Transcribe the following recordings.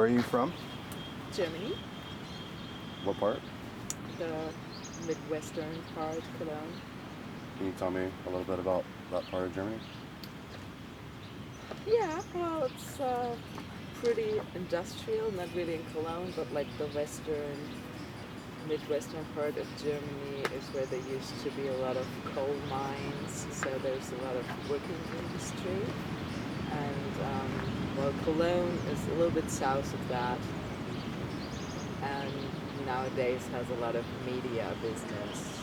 are you from? Germany, What part? the Midwestern part, Cologne. Can you tell me a little bit about that part of Germany? Yeah, well, it's pretty industrial, not really in Cologne, but like the Midwestern part of Germany is where there used to be a lot of coal mines, so there's a lot of working industry. And well, Cologne is a little bit south of that, and nowadays has a lot of media business,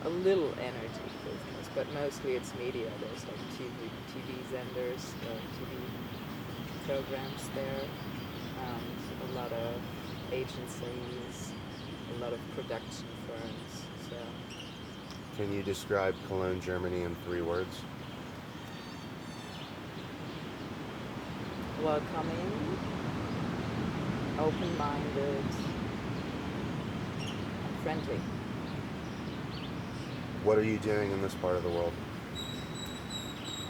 a little energy business, but mostly it's media. There's like TV senders, TV programs there, and a lot of agencies, a lot of production firms. So Can you describe Cologne, Germany in 3 words? welcoming, open-minded, and friendly. What are you doing in this part of the world?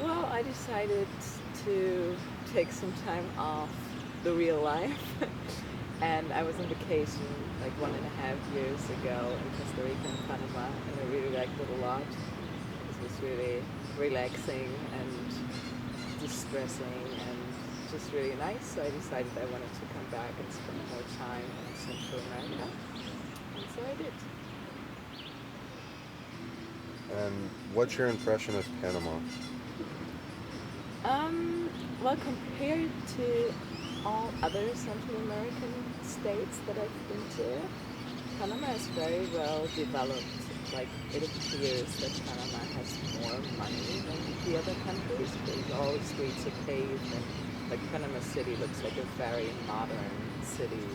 Well, I decided to take some time off the real life, and I was on vacation like 1.5 years ago in Costa Rica and Panama, and I really liked it a lot. It was really relaxing and distressing and just really nice, so I decided I wanted to come back and spend more time in Central America, and so I did. And what's your impression of Panama? Well, compared to all other Central American states that I've been to, Panama is very well developed. Like, it appears that Panama has more money than the other countries because all the streets are paved, and like Panama City looks like a very modern city.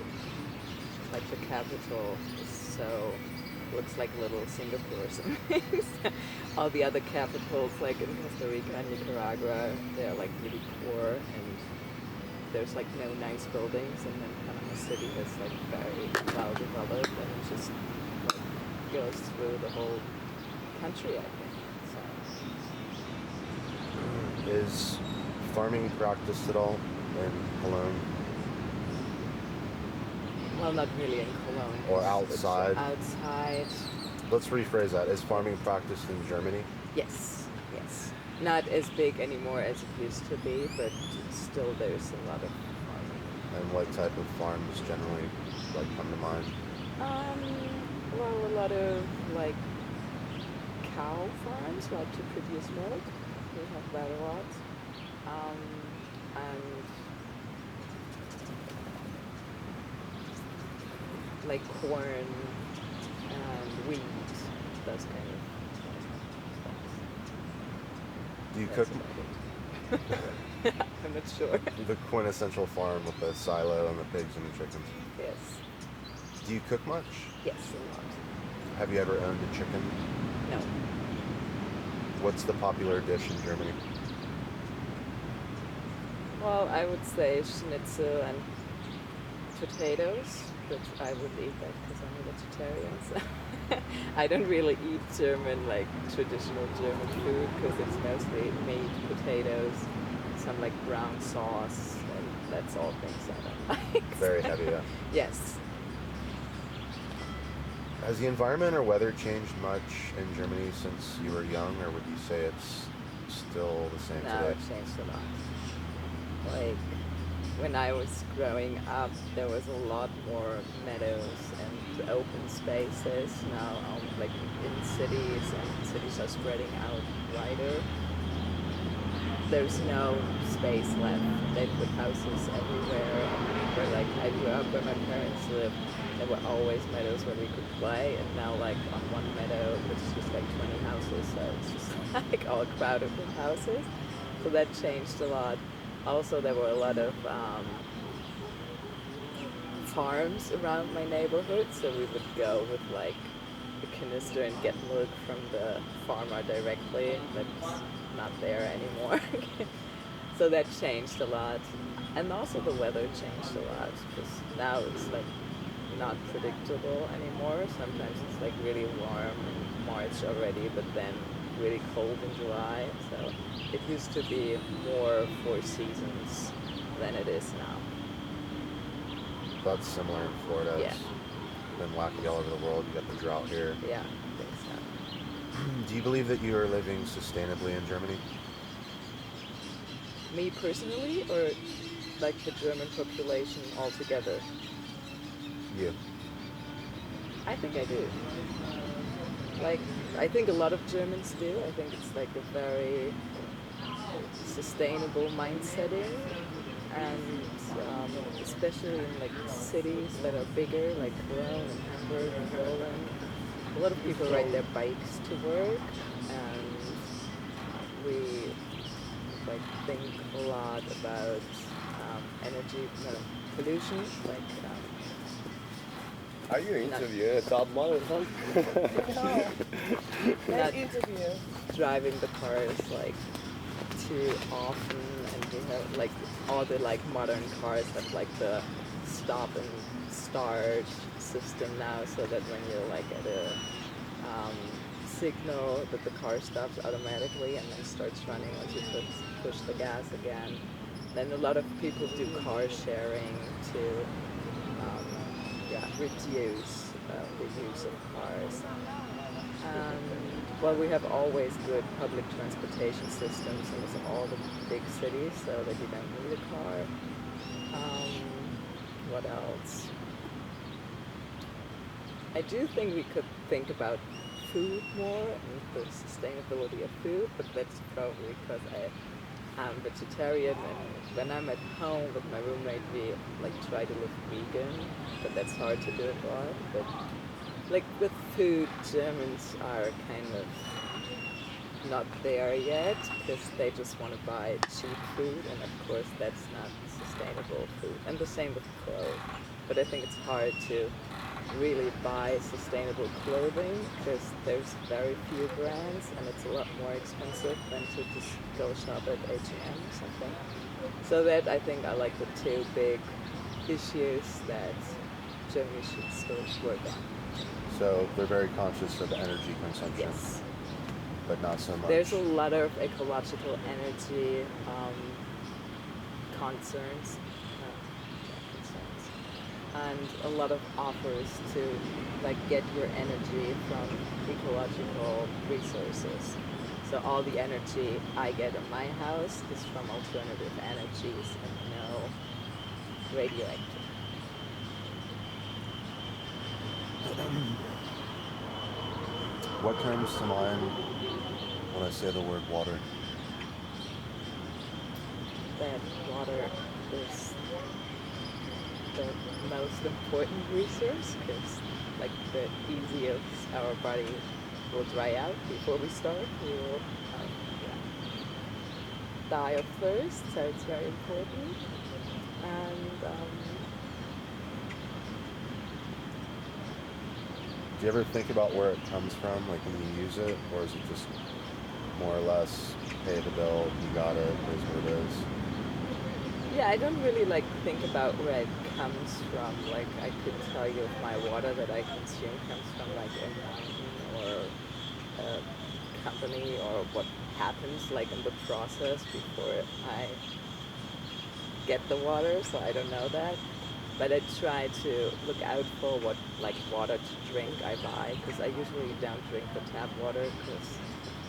Like the capital is so looks like little Singapore or something. All the other capitals, like in Costa Rica and Nicaragua, they're like really poor, and there's like no nice buildings. And then Panama City is like very well developed, and it just like goes through the whole country, I think. So. Is farming practiced at all in Cologne? Well, not really in Cologne. Or outside? Outside. Let's rephrase that. Is farming practiced in Germany? Yes, yes. Not as big anymore as it used to be, but still there's a lot of farming. And what type of farms generally come to mind? Well, a lot of like cow farms, like to produce milk. We have that a lot. And like corn and wheat, those kind of Do you things. cook I'm not sure. the quintessential farm with the silo and the pigs and the chickens? Yes. Do you cook much? Yes, a lot. Have you ever owned a chicken? No. What's the popular dish in Germany? Well, I would say schnitzel and potatoes, but I would eat that because I'm a vegetarian. So I don't really eat German, like traditional German food, because it's mostly meat, potatoes, some like brown sauce, and that's all things I don't like. Very heavy, yeah. Yes. Has the environment or weather changed much in Germany since you were young, or would you say it's still the same No, today? it changed a lot. Like, when I was growing up, there was a lot more meadows and open spaces. Now, like in cities, and cities are spreading out wider, there's no space left. They put houses everywhere. Where like I grew up, where my parents lived, there were always meadows where we could play, and now like on one meadow, it's just like 20 houses, so it's just like all crowded with houses. So that changed a lot. Also, there were a lot of farms around my neighborhood, so we would go with like a canister and get milk from the farmer directly. That's not there anymore. So that changed a lot. And also the weather changed a lot, because now it's like not predictable anymore. Sometimes it's like really warm in March already, but then really cold in July. So it used to be more 4 seasons than it is now. That's similar in Florida. Yeah. It's been wacky all over the world. You got the drought here. Yeah, I think so. Do you believe that you are living sustainably in Germany? Me personally, or like the German population altogether? You. I think I do. Like, I think a lot of Germans do. I think it's like a very sustainable mindsetting, and especially in like cities that are bigger, like Cologne and Hamburg and Berlin, a lot of people ride their bikes to work, and we like think a lot about energy pollution, like. Are you interviewing a top model or something? Not Nice interview. driving the cars like too often, and we have like all the like modern cars have like the stop and start system now, so that when you're like at a signal that the car stops automatically and then starts running once you push the gas again. Then a lot of people do car sharing to reduce the use of cars. Well, we have always good public transportation systems in all the big cities, so that you don't need a car. What else? I do think we could think about food more and the sustainability of food, but that's probably because I'm vegetarian, and when I'm at home with my roommate, we like try to live vegan, but that's hard to do abroad. But like with food, Germans are kind of not there yet because they just want to buy cheap food, and of course that's not sustainable food. And the same with clothes. But I think it's hard to really buy sustainable clothing because there's very few brands, and it's a lot more expensive than to just go shop at H&M or something. So that I think are like the two big issues that Germany should still work on. So they're very conscious of energy consumption, Yes. but not so much. There's a lot of ecological energy concerns, and a lot of offers to like get your energy from ecological resources. So all the energy I get in my house is from alternative energies and no radioactive. What comes to mind when I say the word water? That water is the most important resource because like the easiest our body will dry out before we starve. We will die of thirst, so it's very important. And Do you ever think about where it comes from, like when you use it, or is it just more or less pay the bill, you got it, it is what it is? yeah, I don't really like think about where it comes from. Like I could tell you if my water that I consume comes from like a mountain or a company, or what happens like in the process before I get the water, so I don't know that. But I try to look out for what like water to drink I buy, because I usually don't drink the tap water because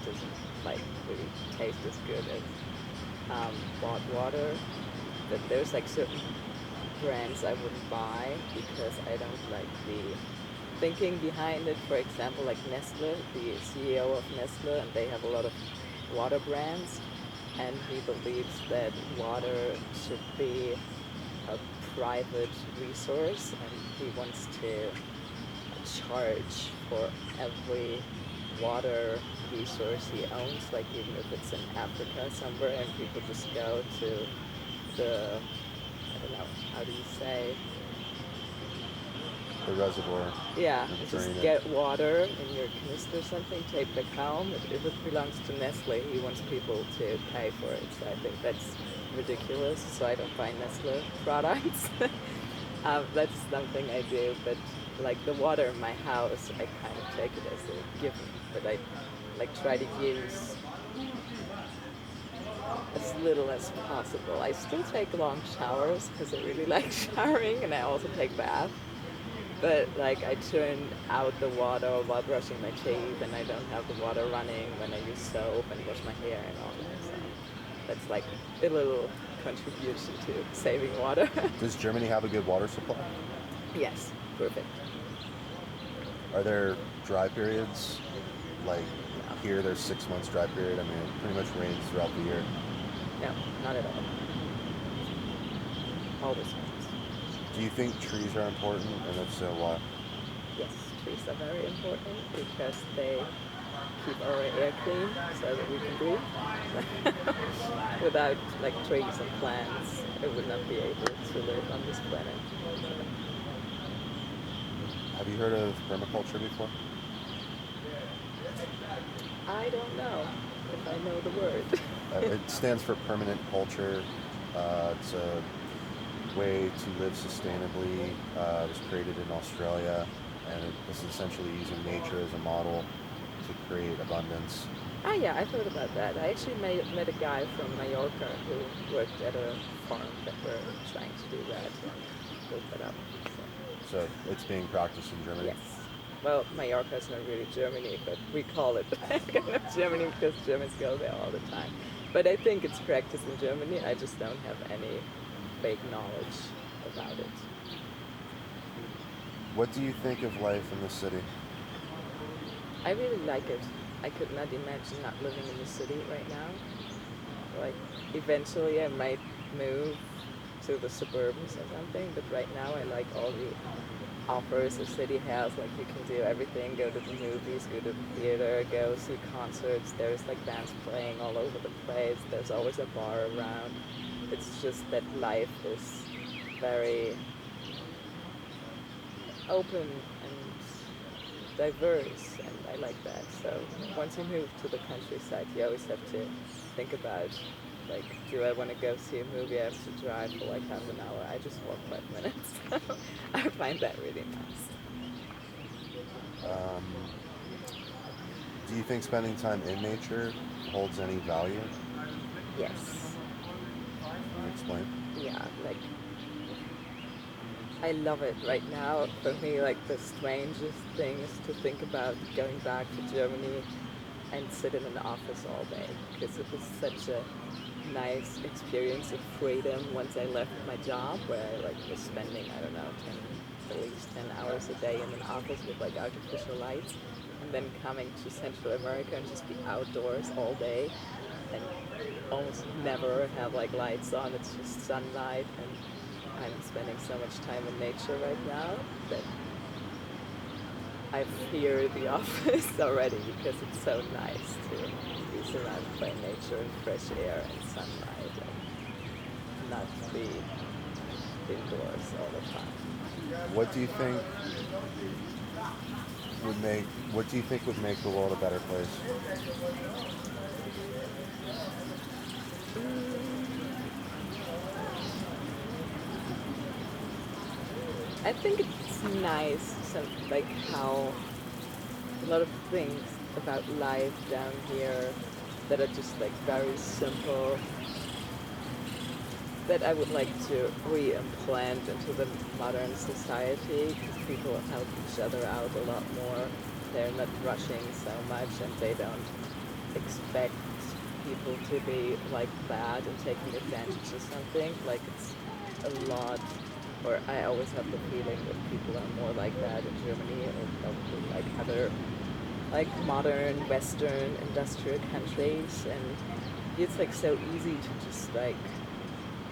it doesn't like really taste as good as bought water. But there's like certain brands I wouldn't buy because I don't like the thinking behind it. For example, like Nestle, the CEO of Nestle, and they have a lot of water brands, and he believes that water should be a private resource, and he wants to charge for every water resource he owns, like even if it's in Africa somewhere and people just go to the, I don't know, how do you say? The reservoir. Yeah, And just drain it. get water in your canister or something, take back home. If it belongs to Nestle, he wants people to pay for it. So I think that's ridiculous. So I don't buy Nestle products. That's something I do. But like the water in my house, I kind of take it as a given, but I like try to use as little as possible. I still take long showers because I really like showering, and I also take baths. But like I turn out the water while brushing my teeth, and I don't have the water running when I use soap and wash my hair and all that. So that's like a little contribution to saving water. Does Germany have a good water supply? Yes, perfect. Are there dry periods? Like No. here, there's 6 months dry period. I mean, it pretty much rains throughout the year. No, not at all. Always rains. Do you think trees are important, and if so, why? Yes, trees are very important because they keep our air clean so that we can breathe. Without like trees and plants, I would not be able to live on this planet. Have you heard of permaculture before? I don't know if I know the word. It stands for permanent culture. It's a way to live sustainably. It was created in Australia, and it is essentially using nature as a model to create abundance. Ah, yeah, I've heard about that. I actually met a guy from Mallorca who worked at a farm that were trying to do that and built that up. So it's being practiced in Germany. Yes. Well, Mallorca is not really Germany, but we call it kind of Germany because Germans go there all the time. But I think it's practiced in Germany. I just don't have any vague knowledge about it. What do you think of life in the city? I really like it. I could not imagine not living in the city right now. Like, eventually I might move to the suburbs or something, but right now I like all the offers the city has. Like, you can do everything, go to the movies, go to the theater, go see concerts. There's like bands playing all over the place. There's always a bar around. It's just that life is very open and diverse, and I like that. So once you move to the countryside, you always have to think about, like, do I want to go see a movie? I have to drive for like half an hour. I just walk 5 minutes. I find that really nice. Do you think spending time in nature holds any value? Yes. Can you explain? Yeah, like, I love it right now. For me, like, the strangest thing is to think about going back to Germany and sit in an office all day, because it was such a nice experience of freedom once I left my job, where I like was spending, I don't know, at least 10 hours a day in an office with like artificial lights, and then coming to Central America and just be outdoors all day and almost never have like lights on. It's just sunlight, and I'm spending so much time in nature right now that I fear the office already, because it's so nice to be surrounded by nature and fresh air and sunlight and not be indoors all the time. What do you think would make the world a better place? I think it's nice, like how a lot of things about life down here that are just like very simple, that I would like to re-implant into the modern society, because people help each other out a lot more. They're not rushing so much, and they don't expect people to be like bad and taking advantage of something. Like, it's a lot, or I always have the feeling that people are more like that in Germany, or probably like other like modern Western industrial countries, and it's like so easy to just like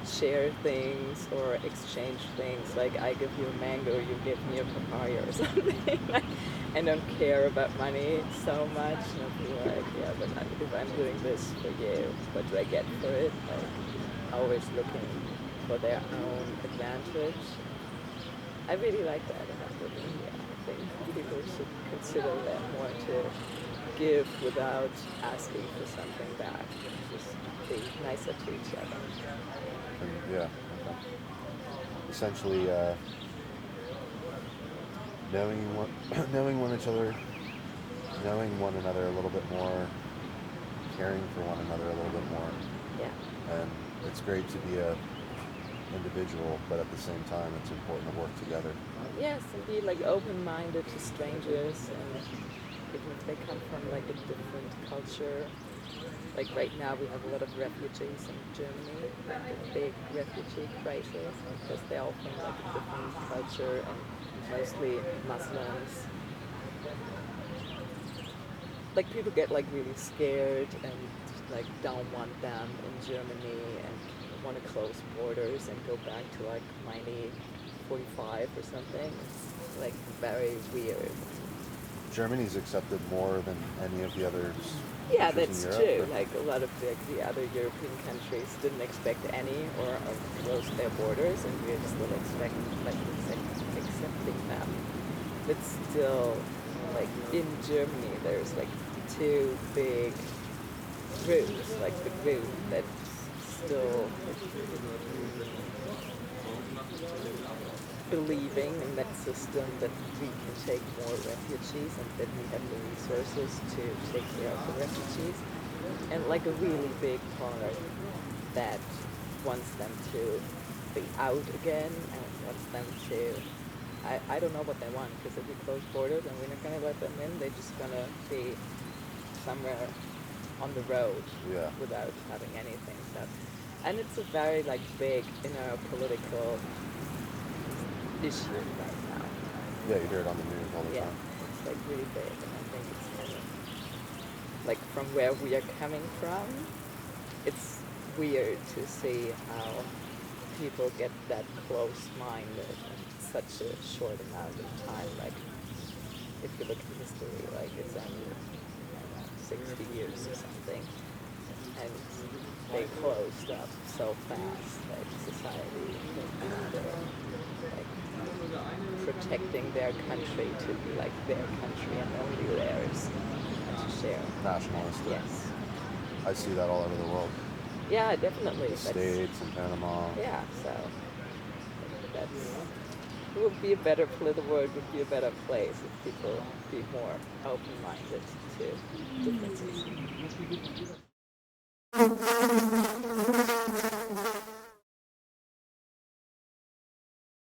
share things or exchange things. Like, I give you a mango, you give me a papaya or something. Like, I don't care about money so much. And I'll be like, yeah, but if I'm doing this for you, what do I get for it? Like, always looking for their own advantage. I really like that about living here. I think people should consider that more, to give without asking for something back. Just be nicer to each other. Yeah. Essentially, knowing one other, knowing one another a little bit more, caring for one another a little bit more. Yeah. And it's great to be a individual, but at the same time, it's important to work together. Yes, and be like open-minded to strangers, and even if they come from like a different culture. Like right now, we have a lot of refugees in Germany, like a big refugee crisis, because they all from like a different culture and mostly Muslims. Like people get like really scared and like don't want them in Germany and want to close borders and go back to like 1945 or something. It's like very weird. Germany's accepted more than any of the others. Yeah, countries that's in Europe, true. but Like a lot of the other European countries didn't expect any or close their borders, and we're still accepting them. But still, like in Germany, there's like two big groups, like the group that's still believing in that system that we can take more refugees and that we have the resources to take care of the refugees, and like a really big part that wants them to be out again and wants them to I don't know what they want, because if we close borders and we're not going to let them in, they're just going to be somewhere on the road yeah, without having anything. So, and it's a very like big inner political issue right now. yeah, you hear it on the news all the Yeah, time. it's like really big, and I think it's kind of like from where we are coming from, it's weird to see how people get that close-minded in such a short amount of time. Like, if you look at history, like it's only 60 years or something, and they closed up so fast, like society, like protecting their country to be like their country and only theirs and to share. Nationalistic. Yes. I see that all over the world. Yeah, definitely. The States and Panama. Yeah, so it would be a better the world would be a better place if people be more open-minded to differences.